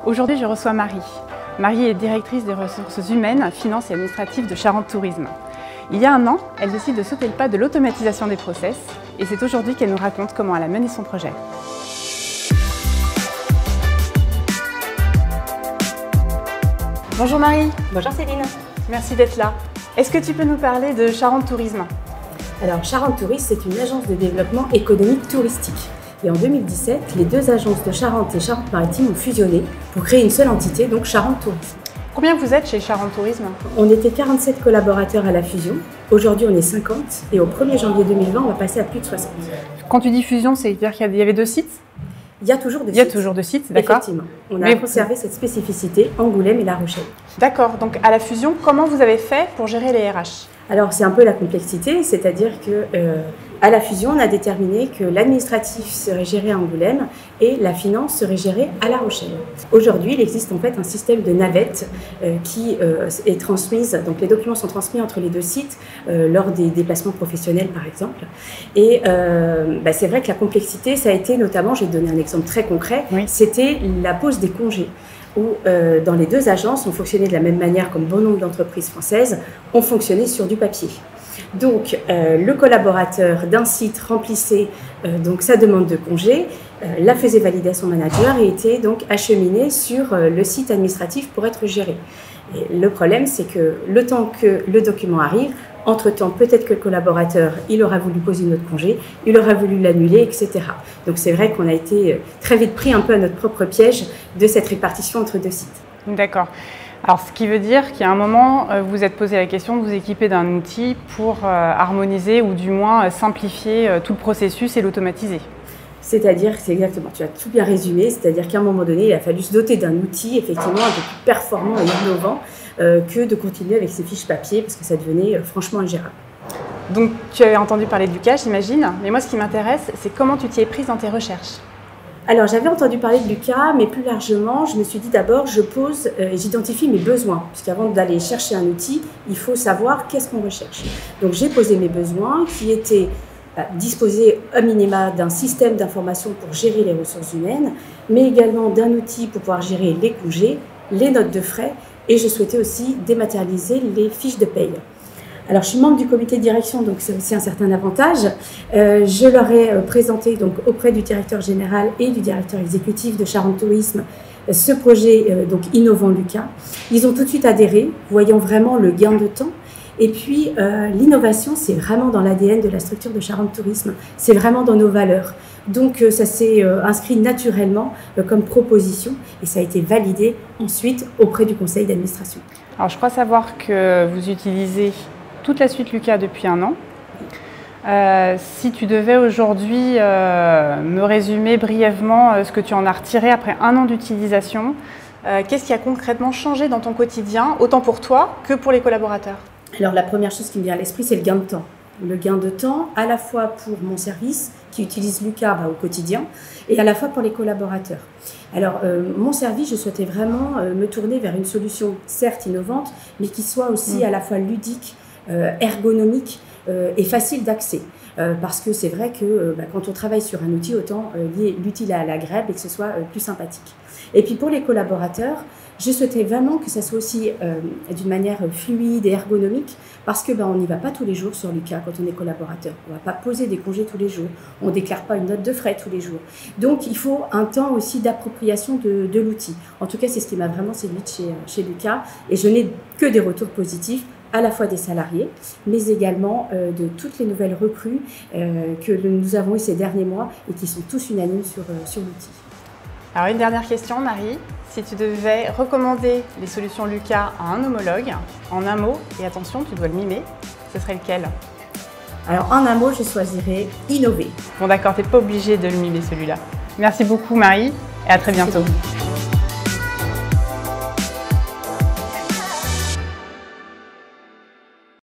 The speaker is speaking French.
Aujourd'hui, je reçois Marie. Marie est directrice des ressources humaines, finances et administratives de Charente Tourisme. Il y a un an, elle décide de sauter le pas de l'automatisation des process et c'est aujourd'hui qu'elle nous raconte comment elle a mené son projet. Bonjour Marie. Bonjour Céline. Merci d'être là. Est-ce que tu peux nous parler de Charente Tourisme? Alors Charente Tourisme, c'est une agence de développement économique touristique. Et en 2017, les deux agences de Charente et Charente-Maritime ont fusionné pour créer une seule entité, donc Charente Tourisme. Combien vous êtes chez Charente Tourisme? On était 47 collaborateurs à la fusion. Aujourd'hui, on est 50 et au 1er janvier 2020, on va passer à plus de 60. Quand tu dis fusion, c'est-à-dire qu'il y avait deux sites? Il y a toujours des sites. Il y a toujours deux sites, d'accord. Effectivement. On a conservé cette spécificité, Angoulême et La Rochelle. D'accord. Donc à la fusion, comment vous avez fait pour gérer les RH? Alors c'est un peu la complexité, c'est-à-dire que à la fusion, on a déterminé que l'administratif serait géré à Angoulême et la finance serait gérée à La Rochelle. Aujourd'hui, il existe en fait un système de navette qui est transmise, donc les documents sont transmis entre les deux sites lors des déplacements professionnels par exemple. Et c'est vrai que la complexité, ça a été notamment, je vais te donner un exemple très concret, oui. C'était la pose des congés. Où dans les deux agences, on fonctionnait de la même manière comme bon nombre d'entreprises françaises, on fonctionnait sur du papier. Donc le collaborateur d'un site remplissait donc sa demande de congé, la faisait valider à son manager et était donc acheminé sur le site administratif pour être géré. Et le problème, c'est que le temps que le document arrive, entre-temps, peut-être que le collaborateur, il aura voulu poser notre congé, il aura voulu l'annuler, etc. Donc c'est vrai qu'on a été très vite pris un peu à notre propre piège de cette répartition entre deux sites. D'accord. Alors ce qui veut dire qu'à un moment, vous vous êtes posé la question de vous équiper d'un outil pour harmoniser ou du moins simplifier tout le processus et l'automatiser. C'est-à-dire, c'est exactement, tu as tout bien résumé, c'est-à-dire qu'à un moment donné, il a fallu se doter d'un outil effectivement un peu plus performant et innovant que de continuer avec ces fiches papier parce que ça devenait franchement ingérable. Donc tu avais entendu parler de Lucas, j'imagine, mais moi ce qui m'intéresse, c'est comment tu t'y es prise dans tes recherches. Alors j'avais entendu parler de Lucas, mais plus largement, je me suis dit d'abord, je pose et j'identifie mes besoins, puisqu'avant d'aller chercher un outil, il faut savoir qu'est-ce qu'on recherche. Donc j'ai posé mes besoins qui étaient disposer à minima d'un système d'information pour gérer les ressources humaines, mais également d'un outil pour pouvoir gérer les congés, les notes de frais, et je souhaitais aussi dématérialiser les fiches de paye. Alors, je suis membre du comité de direction, donc c'est aussi un certain avantage. Je leur ai présenté donc, auprès du directeur général et du directeur exécutif de Charente Tourisme ce projet donc innovant Lucas. Ils ont tout de suite adhéré, voyant vraiment le gain de temps. Et puis, l'innovation, c'est vraiment dans l'ADN de la structure de Charente Tourisme. C'est vraiment dans nos valeurs. Donc, ça s'est inscrit naturellement comme proposition et ça a été validé ensuite auprès du conseil d'administration. Alors, je crois savoir que vous utilisez toute la suite Lucas depuis un an. Si tu devais aujourd'hui me résumer brièvement ce que tu en as retiré après un an d'utilisation, qu'est-ce qui a concrètement changé dans ton quotidien, autant pour toi que pour les collaborateurs? Alors la première chose qui me vient à l'esprit, c'est le gain de temps. Le gain de temps à la fois pour mon service qui utilise Lucas au quotidien et à la fois pour les collaborateurs. Alors mon service, je souhaitais vraiment me tourner vers une solution certes innovante, mais qui soit aussi à la fois ludique, ergonomique et facile d'accès. Parce que c'est vrai que quand on travaille sur un outil, autant lier l'utile à l'agréable et que ce soit plus sympathique. Et puis pour les collaborateurs, je souhaitais vraiment que ça soit aussi d'une manière fluide et ergonomique parce que on n'y va pas tous les jours sur Lucas quand on est collaborateur. On ne va pas poser des congés tous les jours. On ne déclare pas une note de frais tous les jours. Donc il faut un temps aussi d'appropriation de l'outil. En tout cas, c'est ce qui m'a vraiment séduite chez Lucas et je n'ai que des retours positifs à la fois des salariés, mais également de toutes les nouvelles recrues que nous avons eues ces derniers mois et qui sont tous unanimes sur l'outil. Alors une dernière question, Marie. Si tu devais recommander les solutions Lucas à un homologue, en un mot, et attention, tu dois le mimer, ce serait lequel? Alors en un mot, je choisirais innover. Bon d'accord, tu n'es pas obligé de le mimer celui-là. Merci beaucoup Marie et à très bientôt.